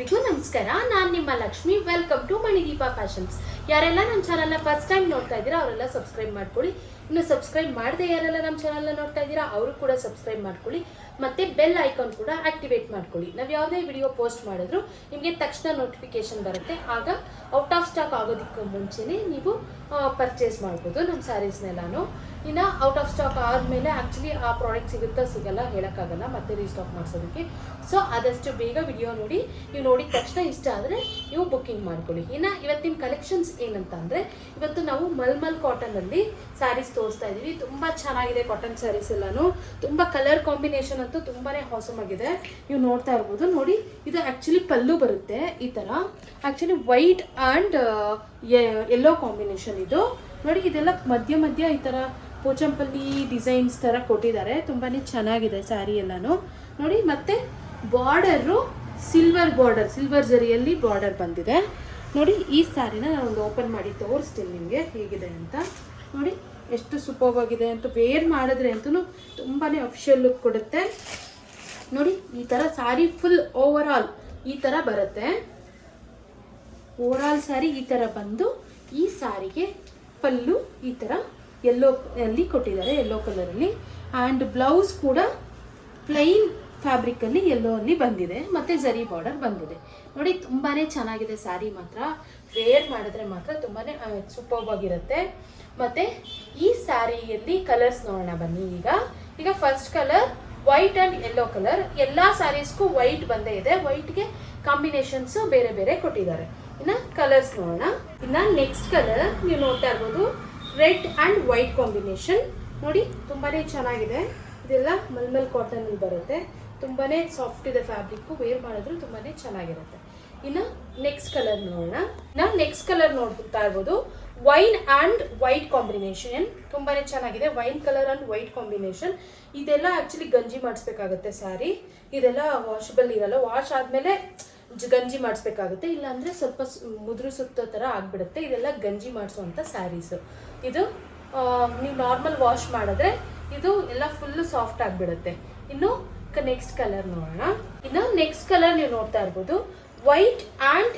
ಎಲ್ರಿಗೂ ನಮಸ್ಕಾರ. ನಾನು ನಿಮ್ಮ Lakshmi. Welcome to Manideepa Fashions. ಯಾರೆಲ್ಲ ನಮ್ಮ ಚಾನಲ್ನ ಫಸ್ಟ್ ಟೈಮ್ ನೋಡ್ತಾ ಇದ್ದೀರಾ ಅವರೆಲ್ಲ ಸಬ್ಸ್ಕ್ರೈಬ್ ಮಾಡ್ಕೊಳ್ಳಿ. ಇನ್ನು ಸಬ್ಸ್ಕ್ರೈಬ್ ಮಾಡದೆ ಯಾರೆಲ್ಲ ನಮ್ಮ ಚಾನಲ್ನ ನೋಡ್ತಾ ಇದ್ದೀರಾ ಅವರು ಕೂಡ ಸಬ್ಸ್ಕ್ರೈಬ್ ಮಾಡ್ಕೊಳ್ಳಿ. ಮತ್ತು ಬೆಲ್ ಐಕಾನ್ ಕೂಡ ಆಕ್ಟಿವೇಟ್ ಮಾಡ್ಕೊಳ್ಳಿ. ನಾವು ಯಾವುದೇ ವಿಡಿಯೋ ಪೋಸ್ಟ್ ಮಾಡಿದ್ರು ನಿಮಗೆ ತಕ್ಷಣ ನೋಟಿಫಿಕೇಶನ್ ಬರುತ್ತೆ. ಆಗ ಔಟ್ ಆಫ್ ಸ್ಟಾಕ್ ಆಗೋದಕ್ಕೆ ಮುಂಚೆನೇ ನೀವು ಪರ್ಚೇಸ್ ಮಾಡ್ಬೋದು ನಮ್ಮ ಸ್ಯಾರೀಸ್ನೆಲ್ಲಾನು. ಇನ್ನು ಔಟ್ ಆಫ್ ಸ್ಟಾಕ್ ಆದಮೇಲೆ ಆ್ಯಕ್ಚುಲಿ ಆ ಪ್ರಾಡಕ್ಟ್ ಸಿಗುತ್ತಾ ಸಿಗಲ್ಲ ಹೇಳೋಕ್ಕಾಗಲ್ಲ, ಮತ್ತೆ ರೀಸ್ಟಾಕ್ ಮಾಡಿಸೋದಕ್ಕೆ. ಸೊ ಆದಷ್ಟು ಬೇಗ ವಿಡಿಯೋ ನೋಡಿ, ನೀವು ನೋಡಿದ ತಕ್ಷಣ ಇಷ್ಟ ಆದರೆ ನೀವು ಬುಕ್ಕಿಂಗ್ ಮಾಡ್ಕೊಳ್ಳಿ. ಇನ್ನು ಇವತ್ತಿನ ಕಲೆಕ್ಷನ್ಸ್ ಏನಂತ ಅಂದರೆ, ಇವತ್ತು ನಾವು ಮಲ್ಮಲ್ ಕಾಟನಲ್ಲಿ ಸ್ಯಾರೀಸ್ ತೋರಿಸ್ತಾ ಇದ್ದೀವಿ. ತುಂಬ ಚೆನ್ನಾಗಿದೆ ಕಾಟನ್ ಸ್ಯಾರೀಸ್ ಎಲ್ಲಾನು. ತುಂಬ ಕಲರ್ ಕಾಂಬಿನೇಷನ್ ಅಂತೂ ತುಂಬಾ ಹಾಸಮ್ ಆಗಿದೆ. ನೀವು ನೋಡ್ತಾ ಇರ್ಬೋದು. ನೋಡಿ, ಇದು ಆ್ಯಕ್ಚುಲಿ ಪಲ್ಲು ಬರುತ್ತೆ ಈ ಥರ. Actually white and yellow combination ಇದು. ನೋಡಿ, ಇದೆಲ್ಲ ಮಧ್ಯ ಮಧ್ಯ ಈ ಥರ ಪೋಚಂಪಲ್ಲಿ ಡಿಸೈನ್ಸ್ ಥರ ಕೊಟ್ಟಿದ್ದಾರೆ. ತುಂಬಾ ಚೆನ್ನಾಗಿದೆ ಸ್ಯಾರಿ ಎಲ್ಲಾನು. ನೋಡಿ, ಮತ್ತು ಬಾರ್ಡರು ಸಿಲ್ವರ್ ಜರಿಯಲ್ಲಿ ಬಾರ್ಡರ್ ಬಂದಿದೆ. ನೋಡಿ, ಈ ಸ್ಯಾರಿನ ನಾನು ಒಂದು ಓಪನ್ ಮಾಡಿ ತೋರಿಸ್ತೀನಿ ನಿಮಗೆ ಹೇಗಿದೆ ಅಂತ. ನೋಡಿ ಎಷ್ಟು ಸೂಪರ್ ಆಗಿದೆ ಅಂತ. ವೇರ್ ಮಾಡಿದ್ರೆ ಅಂತೂ ತುಂಬಾ ಅಫಿಷಿಯಲ್ ಲುಕ್ ಕೊಡುತ್ತೆ. ನೋಡಿ, ಈ ಥರ ಸ್ಯಾರಿ ಫುಲ್ ಓವರ್ ಆಲ್ ಈ ಥರ ಬರುತ್ತೆ. ಓವರ್ ಆಲ್ ಸ್ಯಾರಿ ಈ ಥರ ಬಂದು ಈ ಸ್ಯಾರಿಗೆ ಪಲ್ಲು ಈ ಥರ ಯೆಲ್ಲೋ ಅಲ್ಲಿ ಕೊಟ್ಟಿದ್ದಾರೆ, ಯೆಲ್ಲೋ ಕಲರಲ್ಲಿ. ಆ್ಯಂಡ್ ಬ್ಲೌಸ್ ಕೂಡ ಪ್ಲೈನ್ ಫ್ಯಾಬ್ರಿಕಲ್ಲಿ ಯೆಲ್ಲೋ ಅಲ್ಲಿ ಬಂದಿದೆ, ಮತ್ತು ಜರಿ ಬಾರ್ಡರ್ ಬಂದಿದೆ. ನೋಡಿ, ತುಂಬಾ ಚೆನ್ನಾಗಿದೆ ಸ್ಯಾರಿ ಮಾತ್ರ. ವೇರ್ ಮಾಡಿದ್ರೆ ಮಾತ್ರ ತುಂಬಾ ಸೂಪರ್ಬ್ ಆಗಿರುತ್ತೆ. ಮತ್ತು ಈ ಸ್ಯಾರಿಯಲ್ಲಿ ಕಲರ್ಸ್ ನೋಡೋಣ ಬನ್ನಿ. ಈಗ first colour white and yellow colour. ಎಲ್ಲ ಸ್ಯಾರೀಸ್ಗೂ ವೈಟ್ ಬಂದೇ ಇದೆ. ವೈಟ್ಗೆ ಕಾಂಬಿನೇಷನ್ಸ್ ಬೇರೆ ಬೇರೆ ಕೊಟ್ಟಿದ್ದಾರೆ. ಇನ್ನು ಕಲರ್ಸ್ ನೋಡೋಣ. ಇನ್ನು ನೆಕ್ಸ್ಟ್ ಕಲರ್ ನೀವು ನೋಡ್ತಾ ಇರ್ಬೋದು, ರೆಡ್ ಆ್ಯಂಡ್ ವೈಟ್ ಕಾಂಬಿನೇಷನ್. ನೋಡಿ, ತುಂಬಾ ಚೆನ್ನಾಗಿದೆ. ಇದೆಲ್ಲ ಮಲ್ಮಲ್ ಕಾಟನಲ್ಲಿ ಬರುತ್ತೆ. ತುಂಬಾ ಸಾಫ್ಟ್ ಇದೆ ಫ್ಯಾಬ್ರಿಕ್ಕು. ವೇರ್ ಮಾಡಿದ್ರು ತುಂಬಾ ಚೆನ್ನಾಗಿರುತ್ತೆ. ಇನ್ನು ನೆಕ್ಸ್ಟ್ ಕಲರ್ ನೋಡೋಣ. ನೆಕ್ಸ್ಟ್ ಕಲರ್ ನೋಡ್ತಾ ಇರ್ಬೋದು, ವೈನ್ ಆ್ಯಂಡ್ ವೈಟ್ ಕಾಂಬಿನೇಷನ್. ತುಂಬಾ ಚೆನ್ನಾಗಿದೆ. Wine colour and white combination. ಇದೆಲ್ಲ ಆ್ಯಕ್ಚುಲಿ ಗಂಜಿ ಮಾಡಿಸ್ಬೇಕಾಗುತ್ತೆ ಸ್ಯಾರಿ. ಇದೆಲ್ಲ ವಾಷಬಲ್ ಇರಲ್ಲ. ವಾಶ್ ಆದಮೇಲೆ ಗಂಜಿ ಮಾಡಿಸ್ಬೇಕಾಗುತ್ತೆ, ಇಲ್ಲಾಂದರೆ ಸ್ವಲ್ಪ ಮುದ್ರು ಸುತ್ತೋ ಥರ ಆಗಿಬಿಡುತ್ತೆ. ಇದೆಲ್ಲ ಗಂಜಿ ಮಾಡಿಸೋವಂಥ ಸ್ಯಾರೀಸು. ಇದು ನೀವು ನಾರ್ಮಲ್ ವಾಶ್ ಮಾಡಿದ್ರೆ ಇದು ಎಲ್ಲ ಫುಲ್ಲು ಸಾಫ್ಟ್ ಆಗಿಬಿಡುತ್ತೆ. ಇನ್ನು ನೆಕ್ಸ್ಟ್ ಕಲರ್ ನೋಡೋಣ. ಇನ್ನು ನೆಕ್ಸ್ಟ್ ಕಲರ್ ನೀವು ನೋಡ್ತಾ ಇರ್ಬೋದು, white and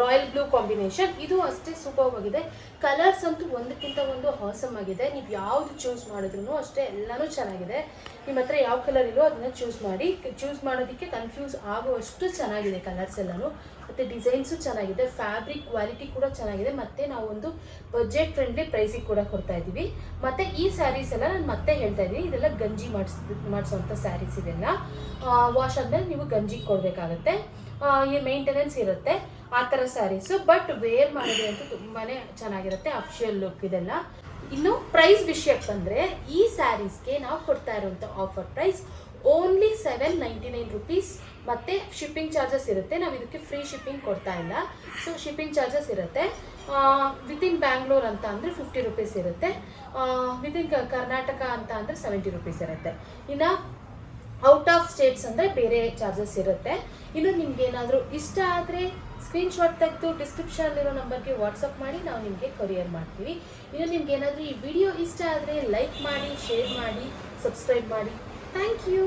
royal blue combination. ಇದು ಅಷ್ಟೇ ಸೂಪರ್ ಆಗಿದೆ. ಕಲರ್ಸ್ ಅಂತೂ ಒಂದಕ್ಕಿಂತ ಒಂದು ಹಾಸಮ್ ಆಗಿದೆ. ನೀವು ಯಾವುದು ಚೂಸ್ ಮಾಡಿದ್ರು ಅಷ್ಟೇ ಎಲ್ಲನೂ ಚೆನ್ನಾಗಿದೆ. ನಿಮ್ಮ ಹತ್ರ ಯಾವ ಕಲರ್ ಇಲ್ಲೋ ಅದನ್ನು ಚೂಸ್ ಮಾಡೋದಕ್ಕೆ ಕನ್ಫ್ಯೂಸ್ ಆಗುವಷ್ಟು ಚೆನ್ನಾಗಿದೆ ಕಲರ್ಸ್ ಎಲ್ಲನೂ. ಮತ್ತು ಡಿಸೈನ್ಸು ಚೆನ್ನಾಗಿದೆ. ಫ್ಯಾಬ್ರಿಕ್ ಕ್ವಾಲಿಟಿ ಕೂಡ ಚೆನ್ನಾಗಿದೆ. ಮತ್ತು ನಾವು ಒಂದು ಬಜೆಟ್ ಫ್ರೆಂಡ್ಲಿ ಪ್ರೈಸಿಗೆ ಕೂಡ ಕೊಡ್ತಾ ಇದ್ದೀವಿ. ಮತ್ತು ಈ ಸ್ಯಾರೀಸ್ ಎಲ್ಲ ನಾನು ಮತ್ತೆ ಹೇಳ್ತಾ ಇದ್ದೀನಿ, ಇದೆಲ್ಲ ಗಂಜಿ ಮಾಡಿಸೋವಂಥ ಸ್ಯಾರೀಸ್. ಇದೆಲ್ಲ ವಾಶ್ ಆದಮೇಲೆ ನೀವು ಗಂಜಿಗೆ ಕೊಡಬೇಕಾಗತ್ತೆ. ಈ ಮೇಂಟೆನೆನ್ಸ್ ಇರುತ್ತೆ ಆ ಥರ ಸ್ಯಾರೀಸು. ಬಟ್ ವೇರ್ ಮಾಡಿದ್ರೆ ಅಂತೂ ತುಂಬಾ ಚೆನ್ನಾಗಿರುತ್ತೆ. ಅಫಿಷಿಯಲ್ ಲುಕ್ ಇದೆಲ್ಲ. ಇನ್ನು ಪ್ರೈಸ್ ವಿಷಯಕ್ಕೆ ಬಂದರೆ, ಈ ಸ್ಯಾರೀಸ್ಗೆ ನಾವು ಕೊಡ್ತಾ ಇರುವಂಥ ಆಫರ್ ಪ್ರೈಸ್ ಓನ್ಲಿ 799 ರುಪೀಸ್. ಮತ್ತು ಶಿಪ್ಪಿಂಗ್ ಚಾರ್ಜಸ್ ಇರುತ್ತೆ. ನಾವು ಇದಕ್ಕೆ ಫ್ರೀ ಶಿಪ್ಪಿಂಗ್ ಕೊಡ್ತಾ ಇಲ್ಲ. ಸೊ ಶಿಪ್ಪಿಂಗ್ ಚಾರ್ಜಸ್ ಇರುತ್ತೆ. ವಿತಿನ್ ಬ್ಯಾಂಗ್ಳೂರ್ ಅಂತ ಅಂದರೆ 50 ರುಪೀಸ್ ಇರುತ್ತೆ. ವಿತಿನ್ ಕರ್ನಾಟಕ ಅಂತ ಅಂದರೆ 70 ರುಪೀಸ್ ಇರುತ್ತೆ. ಇನ್ನು ಔಟ್ ಆಫ್ ಸ್ಟೇಟ್ಸ್ ಅಂದರೆ ಬೇರೆ ಚಾರ್ಜಸ್ ಇರುತ್ತೆ. ಇನ್ನು ನಿಮ್ಗೇನಾದರೂ ಇಷ್ಟ ಆದರೆ ಸ್ಕ್ರೀನ್ಶಾಟ್ ತೆಗೆದು ಡಿಸ್ಕ್ರಿಪ್ಷನಲ್ಲಿರೋ ನಂಬರ್ಗೆ ವಾಟ್ಸಪ್ ಮಾಡಿ, ನಾವು ನಿಮಗೆ ಕೊರಿಯರ್ ಮಾಡ್ತೀವಿ. ಇನ್ನು ನಿಮ್ಗೇನಾದರೂ ಈ ವಿಡಿಯೋ ಇಷ್ಟ ಆದರೆ ಲೈಕ್ ಮಾಡಿ, ಶೇರ್ ಮಾಡಿ, ಸಬ್ಸ್ಕ್ರೈಬ್ ಮಾಡಿ. Thank you.